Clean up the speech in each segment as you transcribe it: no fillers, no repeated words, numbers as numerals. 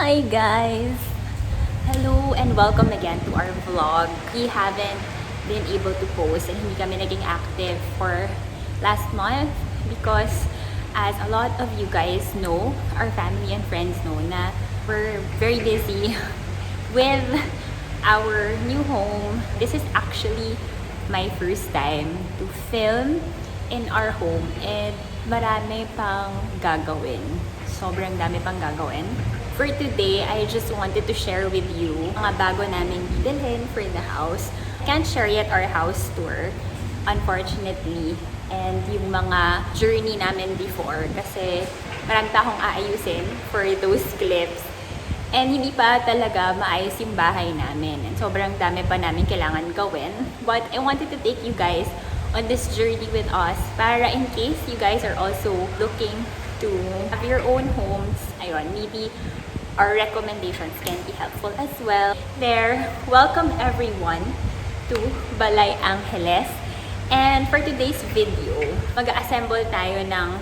Hi guys! Hello and welcome again to our vlog. We haven't been able to post and hindi kami naging active for last month because as a lot of you guys know, our family and friends know na we're very busy with our new home. This is actually my first time to film in our home and marami pang gagawin. Sobrang dami pang gagawin. For today, I just wanted to share with you mga bago naming bibilhin for the house. I can't share yet our house tour, unfortunately, and yung mga journey namin before kasi marami pa akong aayusin for those clips. And hindi pa talaga maayos yung bahay namin. And sobrang dami pa namin kailangan gawin. But I wanted to take you guys on this journey with us para in case you guys are also looking to have your own homes, ayun, maybe our recommendations can be helpful as well. There, welcome everyone to BALAI Angeles. And for today's video, mag-assemble tayo ng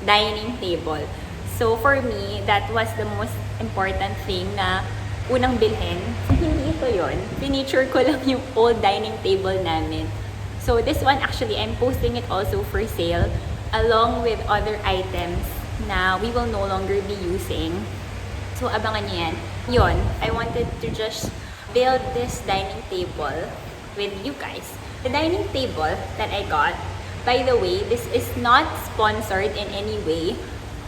dining table. So for me, that was the most important thing na unang bilhin. Hindi ito yun. Finiture ko lang yung old dining table namin. So this one, actually, I'm posting it also for sale along with other items na we will no longer be using. So abangan niyo yan. Yun, I wanted to just build this dining table with you guys. The dining table that I got, by the way, this is not sponsored in any way.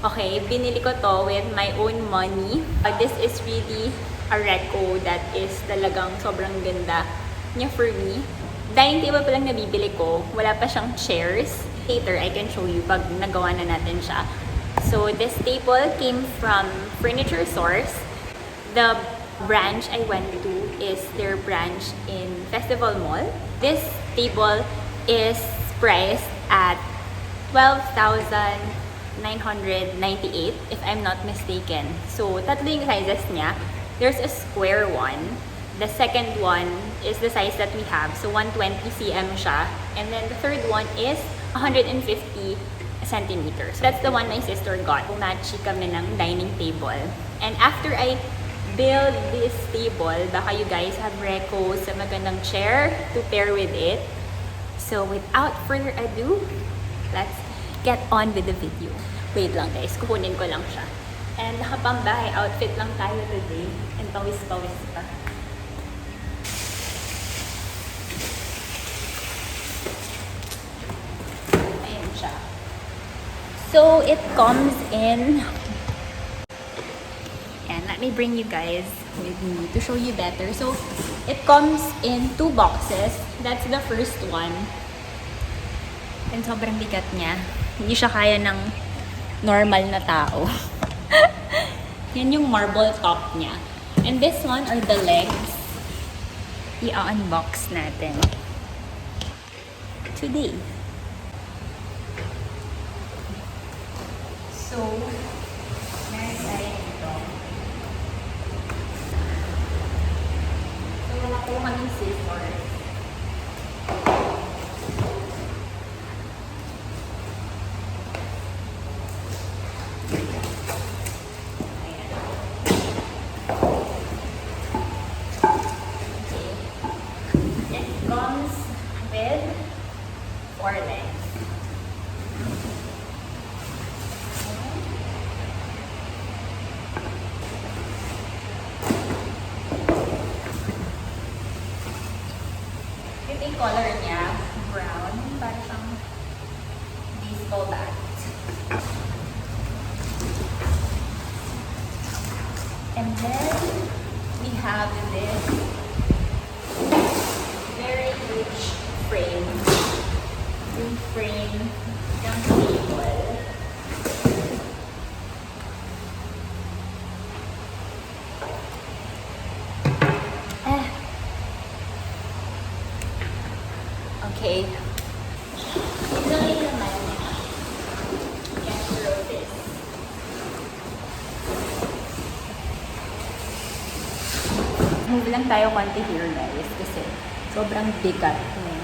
Okay, binili ko to with my own money. This is really a reco that is talagang sobrang ganda niya for me. Dining table pa lang nabibili ko, wala pa siyang chairs. Later, I can show you pag nagawa na natin siya. So this table came from Furniture Source. The branch I went to is their branch in Festival Mall. This table is priced at 12,998 if I'm not mistaken. So tatlo yung sizes niya. There's a square one. The second one is the size that we have. So 120 cm siya. And then the third one is 150 centimeters. That's the one my sister got. Matchy kami ng dining table. And after I build this table, baka you guys have recos sa magandang chair to pair with it. So without further ado, let's get on with the video. Wait lang guys, kukunin ko lang siya. And nakapambahay outfit lang tayo today. And pawis-pawis pa. Ayan siya. So it comes in, and let me bring you guys with me to show you better. So it comes in 2 boxes. That's the first one. And sobrang bigat niya. Hindi siya kaya ng normal na tao. Yan yung marble top niya. And this one are the legs. I-unbox natin today. So, meron tayo ito. So, nakuha kaming scissors. Ayan. Okay. It comes with 4 legs. Yung color niya, brown, para siyang baseball bat. And then, we have this very rich frame. Yung frame ng table. Okay. Ito lang yung naman niya. Can't throw this. Move lang tayo konti here guys kasi sobrang bigat ng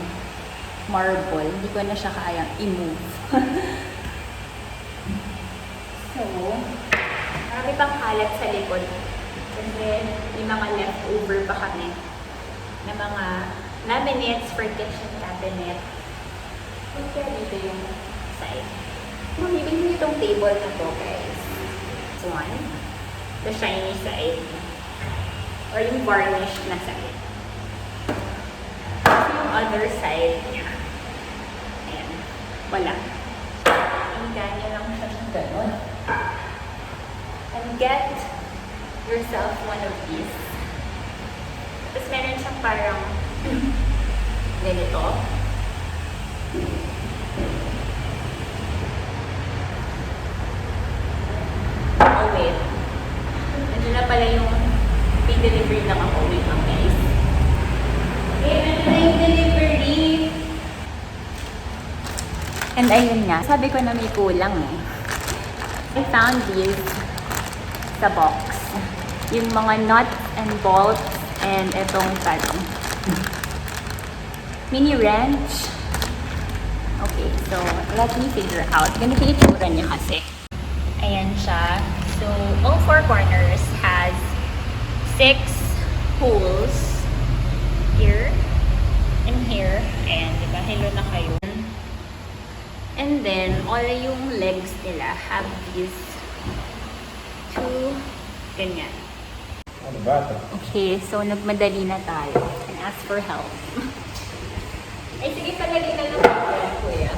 marble. Hindi ko na siya kayang i-move. So, marami pang kalat sa likod. Kasi may mga leftover pa kami na mga cabinets for kitchen cabinet. Kaya dito yung side. Mamibig mo itong table na to, guys. This one. The shiny side. Or yung varnish na side. Yung other side niya. Ayan. Wala. Ang ganyan lang siya ng ganun. And get yourself one of these. Tapos meron siyang parang ganito. Oh wait. Nandiyan na pala yung delivery lang ako. Wait lang, guys. Okay, ano na yung delivery? And ayun nga, sabi ko na may kulang eh. I found these sa box. Yung mga nuts and bolts and itong parang mini wrench. Okay, so let me figure out. Ganito yung itsura niya kasi. Ayan siya. So, all four corners has 6 holes here and here. Ayan, diba? Hello na kayo. And then, all yung legs nila have these 2 ganyan. Ano ba ito? Okay, so nagmadali na tayo and ask for help. Ay, sige, palagay na lang ako, kuya.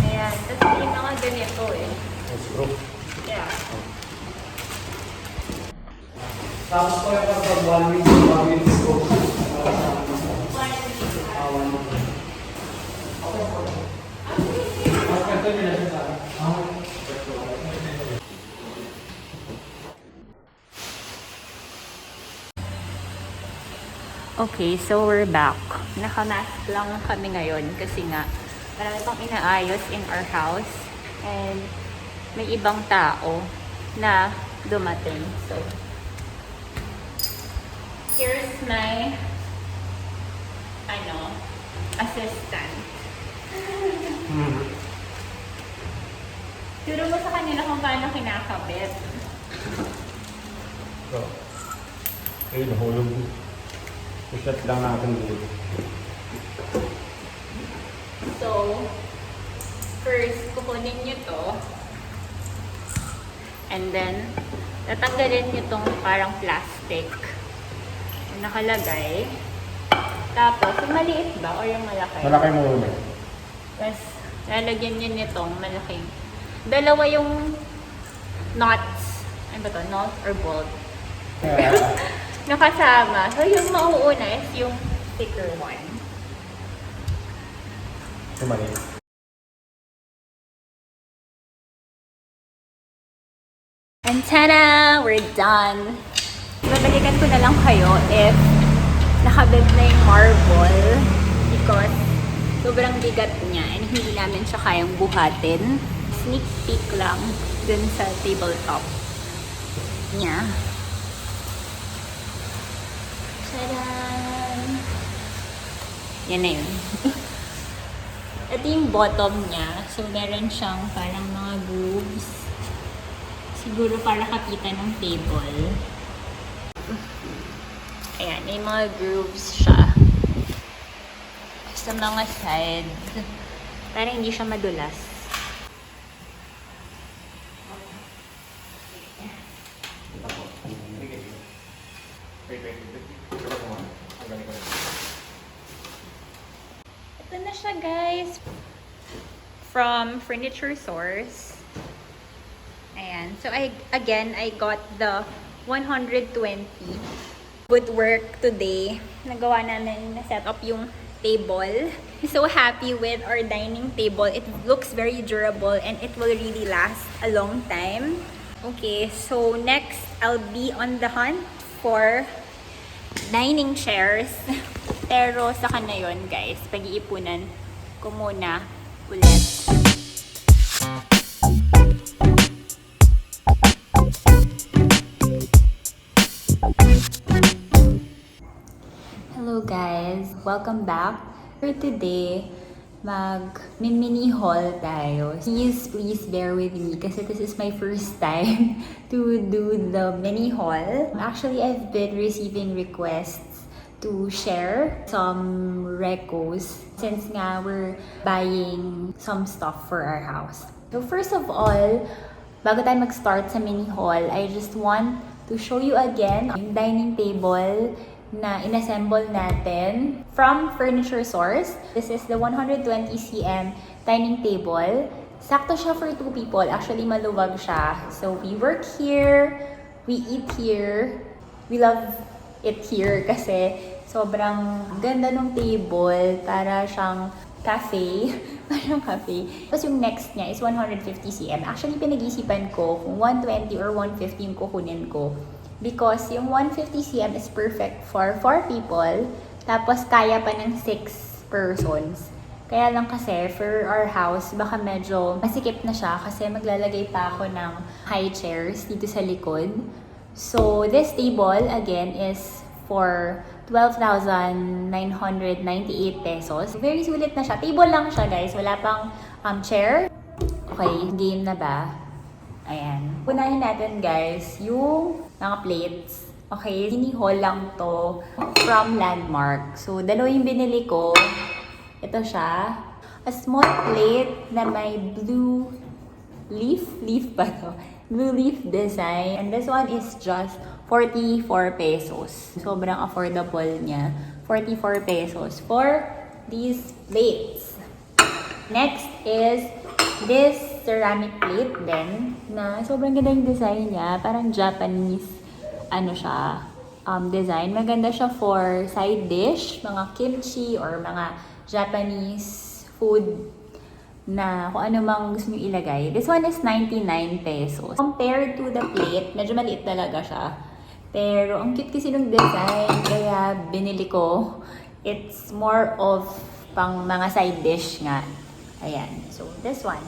Ayan, tapos yung mga ganito eh. Let's go. Yeah. Tapos ko yung kapag 1 week go. 1 week. Okay, so we're back. Naka-mask lang kami ngayon kasi nga marami pang inaayos in our house and may ibang tao na dumating. So, here's my assistant. Turo mo sa kanila kung paano kinakabit. So, ayun, nahulog. I-shut lang natin dito. So, first, kukunin nyo to. And then, tatanggalin nyo tong parang plastic na nakalagay. Tapos, yung maliit ba? O yung malaki? Malaki mo ulit. Tapos, lalagyan nyo nitong malaking. Dalawa yung knots. Ano ba to? Knot or bolt? Nakasama. So, yung mauuna is yung thicker one. Yung maliit. And tada! We're done! Babalikan ko na lang kayo if nakabit na yung marble because sobrang bigat niya and hindi namin siya kayang buhatin. Sneak peek lang dun sa tabletop niya. Tadaan! Yan na yun. Ito yung bottom niya. So, meron siyang parang mga grooves. Siguro para kapitan ng table. Ayan, may mga grooves siya. Sa mga sides. Para hindi siya madulas. Ito na siya, guys. From Furniture Source. Ayan. So, I got the 120. Good work today. Nagawa namin na set up yung table. So happy with our dining table. It looks very durable and it will really last a long time. Okay, so next, I'll be on the hunt for dining chairs. Pero saka na yun, guys. Pag-iipunan ko muna ulit. Hello guys, welcome back. For today, mini haul tayo. Please bear with me kasi this is my first time to do the mini haul. Actually, I've been receiving requests to share some recos since nga we're buying some stuff for our house. So first of all, bago tayo mag-start sa mini haul, I just want to show you again yung dining table na inassemble natin from Furniture Source. This is the 120 cm dining table. Sakto siya for 2 people. Actually, maluwag siya. So, we work here, we eat here. We love it here kasi sobrang ganda ng table. Para siyang cafe. Parang cafe. Tapos yung next niya is 150 cm. Actually, pinag-isipan ko kung 120 or 150 yung kukunin ko. Because yung 150 cm is perfect for 4 people. Tapos kaya pa ng 6 persons. Kaya lang kasi for our house, baka medyo masikip na siya kasi maglalagay pa ako ng high chairs dito sa likod. So this table again is for 12,998 pesos. Very sulit na siya. Table lang siya guys. Wala pang chair. Okay, game na ba? Ayan. Unahin natin guys yung mga plates. Okay, hini-haul lang to from Landmark. So, dalawa yung binili ko. Ito siya. A small plate na may blue leaf. Leaf ba to? Blue leaf design. And this one is just 44 pesos. Sobrang affordable niya. 44 pesos for these plates. Next is this ceramic plate din na sobrang ganda yung design niya. Parang Japanese design. Maganda siya for side dish, mga kimchi or mga Japanese food na kung ano mang gusto nyo ilagay. This one is 99 pesos. Compared to the plate, medyo maliit talaga siya. Pero ang cute kasi ng design, kaya binili ko. It's more of pang mga side dish nga. Ayan. So, this one.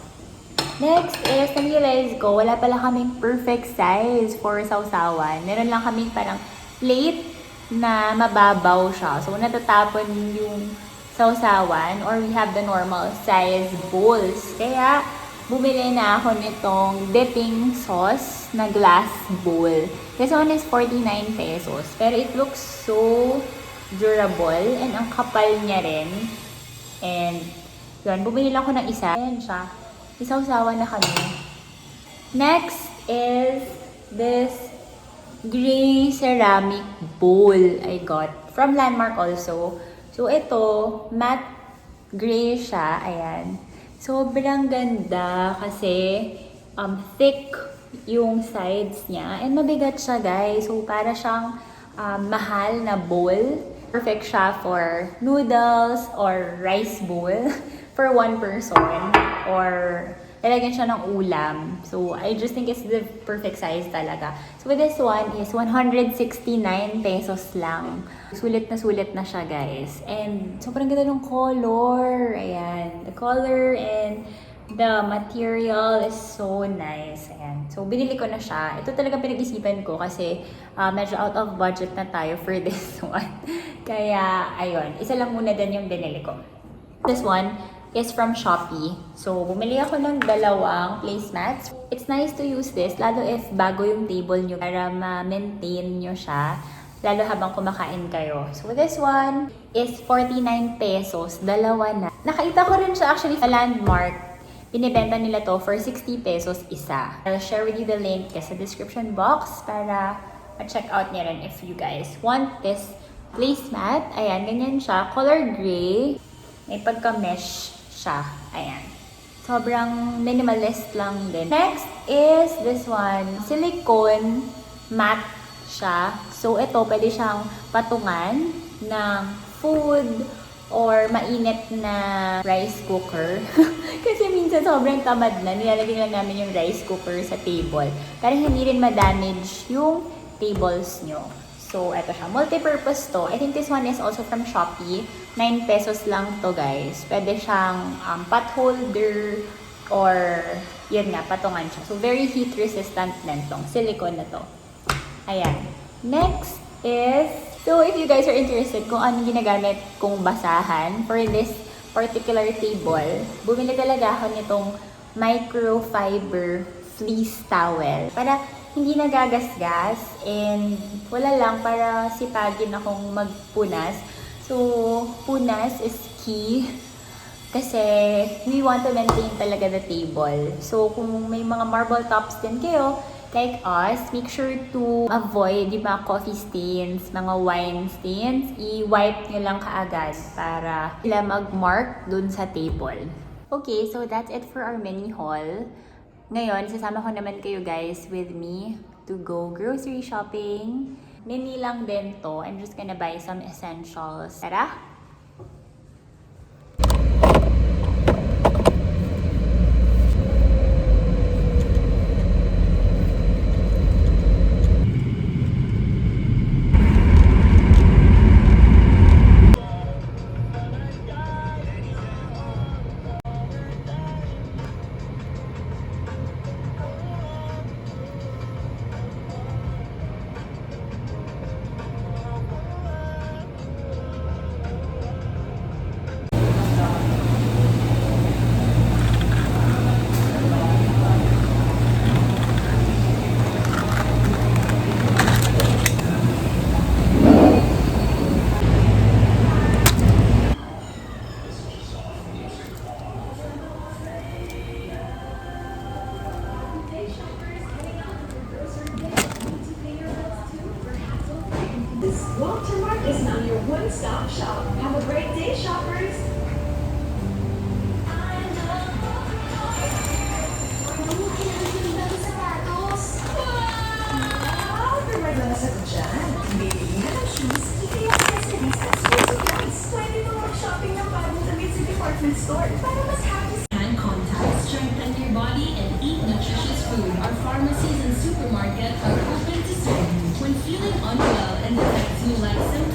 Next is, na-realize ko, wala pala kaming perfect size for sausawan. Meron lang kaming parang plate na mababaw siya. So, natatapon yung sausawan or we have the normal size bowls. Kaya, bumili na ako nitong dipping sauce na glass bowl. This one is 49 pesos. Pero it looks so durable and ang kapal niya rin. And, yun, bumili lang ako ng isa. Ayan siya. Isawsawa na kami. Next is this gray ceramic bowl I got from Landmark also. So, ito, matte gray siya. Ayan. Sobrang ganda kasi thick yung sides niya. And mabigat siya, guys. So, para siyang mahal na bowl. Perfect siya for noodles or rice bowl for one person. Or lalagyan siya ng ulam. So, I just think it's the perfect size talaga. So, with this one is 169 pesos lang. Sulit na siya, guys. And sobrang ganda ng color. Ayan. The color and the material is so nice. Ayan. So, binili ko na siya. Ito talaga pinag-isipan ko kasi medyo out of budget na tayo for this one. Kaya, ayun. Isa lang muna din yung binili ko. This one is from Shopee. So, bumili ako ng dalawang placemats. It's nice to use this, lalo if bago yung table nyo para ma-maintain nyo siya, lalo habang kumakain kayo. So, this one is 49 pesos. Dalawa na. Nakita ko rin siya actually sa Landmark. Binibenta nila to for 60 pesos isa. I'll share with you the link sa description box para ma-check out niya rin if you guys want this placemat. Ayan, ganyan siya. Color gray. May pagka-mesh siya. Ayan. Sobrang minimalist lang din. Next is this one. Silicone Mat siya. So, ito, pwede siyang patungan ng food or mainit na rice cooker. Kasi minsan sobrang tamad na. Nilalagay lang namin yung rice cooker sa table. Para hindi rin ma-damage yung tables nyo. So, eto siya. Multi-purpose to. I think this one is also from Shopee. 9 pesos lang to, guys. Pwede siyang pot holder or, yun nga, patungan siya. So, very heat resistant din tong silicone na to. Ayan. Next is, so if you guys are interested kung ano ginagamit kong basahan for this particular table, bumili talaga ako nitong Microfiber Fleece towel para hindi nagagasgas and wala lang para sipagin akong magpunas. So, punas is key kasi we want to maintain talaga the table. So, kung may mga marble tops din kayo, like us, make sure to avoid yung mga coffee stains, mga wine stains. I-wipe nyo lang kaagad para sila mag-mark dun sa table. Okay, so that's it for our mini haul. Ngayon, sasama ko naman kayo guys with me to go grocery shopping. Mini lang din to. I'm just gonna buy some essentials. Tara! Watermark is now your one-stop shop. Have a great day, shoppers! Wow! Provide na sa dyan. Bibili na ng shoes, ikaya accessories at school supplies. Pwede mo mag-shopping ng bagong damit sa department store para mas happy. Hand contact, strengthen your body, and eat nutritious food. Our pharmacies and supermarket are open to serve you. When feeling unwell and the flu-like symptoms